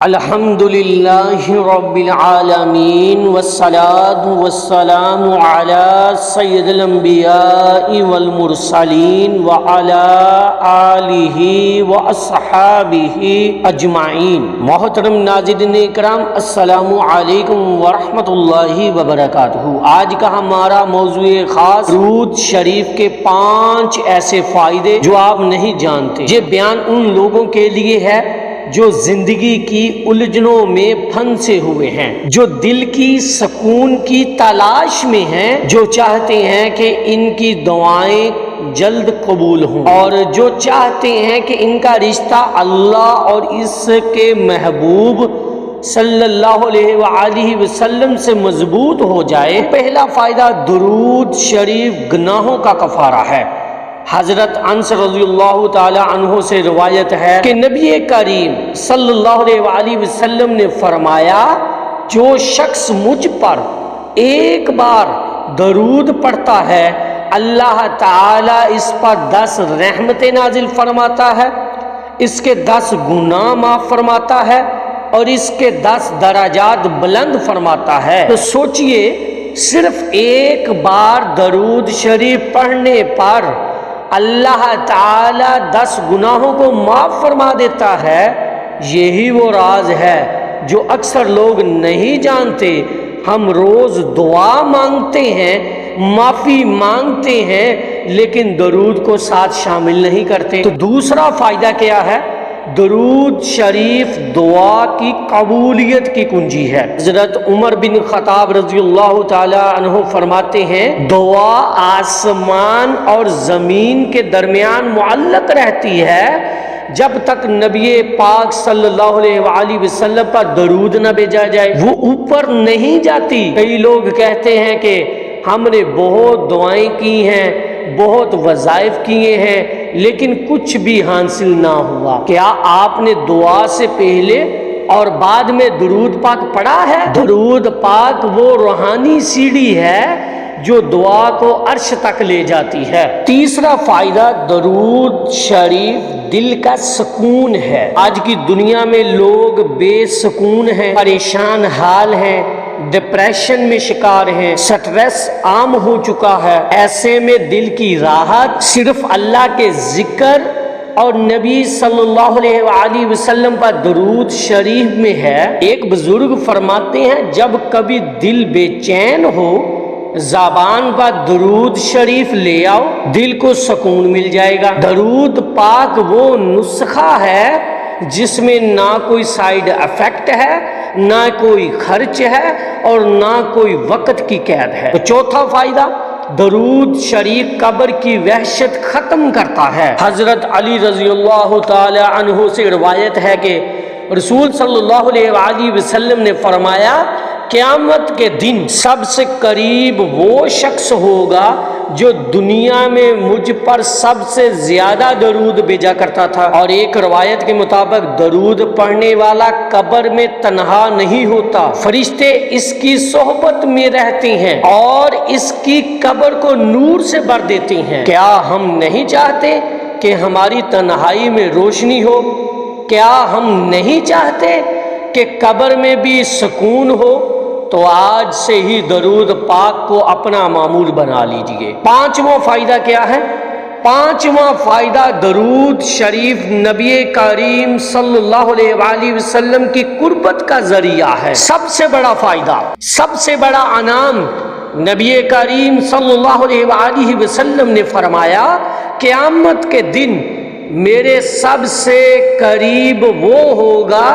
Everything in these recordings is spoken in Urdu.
الحمدللہ رب العالمین والصلاة والسلام علی سید الانبیاء والمرسلین وعلی آلہ واصحابہ اجمعین۔ محترم ناظرین کرام، السلام علیکم ورحمۃ اللہ وبرکاتہ۔ آج کا ہمارا موضوع خاص درود شریف کے 5 ایسے فائدے جو آپ نہیں جانتے۔ یہ بیان ان لوگوں کے لیے ہے جو زندگی کی الجھنوں میں پھنسے ہوئے ہیں، جو دل کی سکون کی تلاش میں ہیں، جو چاہتے ہیں کہ ان کی دعائیں جلد قبول ہوں، اور جو چاہتے ہیں کہ ان کا رشتہ اللہ اور اس کے محبوب صلی اللہ علیہ وآلہ وسلم سے مضبوط ہو جائے۔ پہلا فائدہ درود شریف گناہوں کا کفارہ ہے۔ حضرت انس رضی اللہ تعالی عنہ سے روایت ہے کہ نبی کریم صلی اللہ علیہ وآلہ وسلم نے فرمایا، جو شخص مجھ پر ایک بار درود پڑھتا ہے، اللہ تعالی اس پر 10 رحمتیں نازل فرماتا ہے، اس کے 10 گناہ معاف فرماتا ہے اور اس کے 10 درجات بلند فرماتا ہے۔ تو سوچئے، صرف ایک بار درود شریف پڑھنے پر اللہ تعالی 10 گناہوں کو معاف فرما دیتا ہے۔ یہی وہ راز ہے جو اکثر لوگ نہیں جانتے۔ ہم روز دعا مانگتے ہیں، معافی مانگتے ہیں، لیکن درود کو ساتھ شامل نہیں کرتے۔ تو دوسرا فائدہ کیا ہے؟ درود شریف دعا کی قبولیت کی کنجی ہے۔ حضرت عمر بن خطاب رضی اللہ تعالی عنہ فرماتے ہیں، دعا آسمان اور زمین کے درمیان معلق رہتی ہے جب تک نبی پاک صلی اللہ علیہ وآلہ وسلم پر درود نہ بھیجا جائے، وہ اوپر نہیں جاتی۔ کئی لوگ کہتے ہیں کہ ہم نے بہت دعائیں کی ہیں، بہت وظائف کیے ہیں، لیکن کچھ بھی حاصل نہ ہوا۔ کیا آپ نے دعا سے پہلے اور بعد میں درود پاک پڑھا ہے؟ درود پاک وہ روحانی سیڑھی ہے جو دعا کو عرش تک لے جاتی ہے۔ تیسرا فائدہ درود شریف دل کا سکون ہے۔ آج کی دنیا میں لوگ بے سکون ہیں، پریشان حال ہیں، ڈپریشن میں شکار ہیں، سٹریس عام ہو چکا ہے۔ ایسے میں دل کی راحت صرف اللہ کے ذکر اور نبی صلی اللہ علیہ وآلہ وسلم پر درود شریف میں ہے۔ ایک بزرگ فرماتے ہیں، جب کبھی دل بے چین ہو، زبان پر درود شریف لے آؤ، دل کو سکون مل جائے گا۔ درود پاک وہ نسخہ ہے جس میں نہ کوئی سائیڈ افیکٹ ہے، نہ کوئی خرچ ہے اور نہ کوئی وقت کی قید ہے۔ تو چوتھا فائدہ، درود شریف قبر کی وحشت ختم کرتا ہے۔ حضرت علی رضی اللہ تعالی عنہ سے روایت ہے کہ رسول صلی اللہ علیہ وآلہ وسلم نے فرمایا، قیامت کے دن سب سے قریب وہ شخص ہوگا جو دنیا میں مجھ پر سب سے زیادہ درود بھیجا کرتا تھا۔ اور ایک روایت کے مطابق درود پڑھنے والا قبر میں تنہا نہیں ہوتا، فرشتے اس کی صحبت میں رہتے ہیں اور اس کی قبر کو نور سے بھر دیتے ہیں۔ کیا ہم نہیں چاہتے کہ ہماری تنہائی میں روشنی ہو؟ کیا ہم نہیں چاہتے کہ قبر میں بھی سکون ہو؟ تو آج سے ہی درود پاک کو اپنا معمول بنا لیجئے۔ 5واں فائدہ کیا ہے؟ 5واں فائدہ درود شریف نبی کریم صلی اللہ علیہ وآلہ وسلم کی قربت کا ذریعہ ہے۔ سب سے بڑا فائدہ، سب سے بڑا انعام، نبی کریم صلی اللہ علیہ وآلہ وسلم نے فرمایا، قیامت کے دن میرے سب سے قریب وہ ہوگا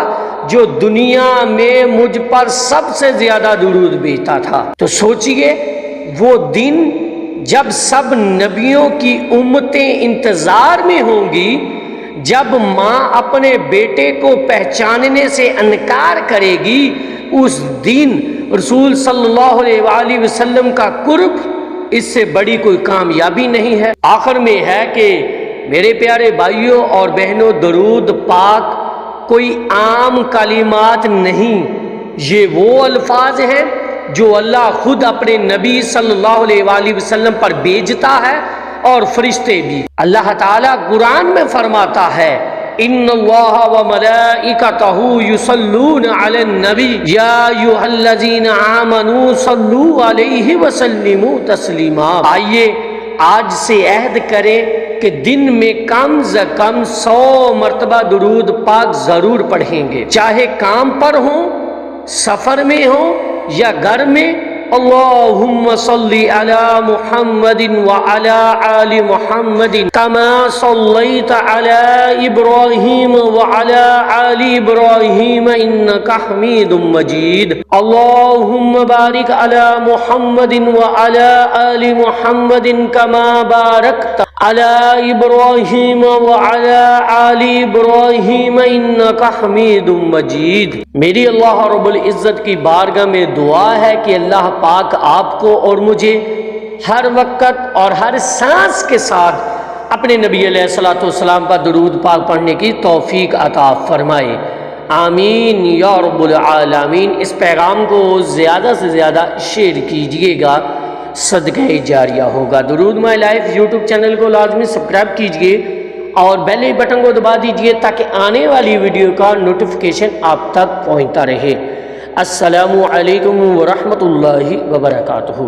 جو دنیا میں مجھ پر سب سے زیادہ درود بھیجتا تھا۔ تو سوچئے، وہ دن جب سب نبیوں کی امتیں انتظار میں ہوں گی، جب ماں اپنے بیٹے کو پہچاننے سے انکار کرے گی، اس دن رسول صلی اللہ علیہ وآلہ وسلم کا قرب اس سے بڑی کوئی کامیابی نہیں ہے۔ آخر میں ہے کہ میرے پیارے بھائیوں اور بہنوں، درود پاک کوئی عام کلمات نہیں، یہ وہ الفاظ ہیں جو اللہ خود اپنے نبی صلی اللہ علیہ وآلہ وسلم پر بھیجتا ہے، اور فرشتے بھی۔ اللہ تعالیٰ قرآن میں فرماتا ہے، ان اللہ و ملائکتہ یصلون علی النبی یا ایھا الذین آمنوا صلوا علیہ وسلموا تسلیما۔ آئیے آج سے عہد کریں کہ دن میں کم از کم 100 مرتبہ درود پاک ضرور پڑھیں گے، چاہے کام پر ہوں، سفر میں ہوں یا گھر میں۔ اللہم صلی علی محمد وعلی آل محمد کما صلیت علی ابراہیم وعلی آل ابراہیم انکا حمید مجید۔ اللہم بارک علی محمد وعلی آل محمد کما بارکت علی ابراہیم وعلی آل ابراہیم انکا حمید مجید۔ میری اللہ رب العزت کی بارگاہ میں دعا ہے کہ اللہ پاک آپ کو اور مجھے ہر وقت اور ہر سانس کے ساتھ اپنے نبی علیہ الصلوۃ والسلام پر درود پاک پڑھنے کی توفیق عطا فرمائے، آمین یا رب العالمین۔ اس پیغام کو زیادہ سے زیادہ شیئر کیجئے گا، صدقہ جاریہ ہوگا۔ درود مائی لائف یوٹیوب چینل کو لازمی سبسکرائب کیجئے اور بیل بٹن کو دبا دیجئے تاکہ آنے والی ویڈیو کا نوٹیفیکیشن آپ تک پہنچتا رہے۔ السلام علیکم ورحمۃ اللہ وبرکاتہ۔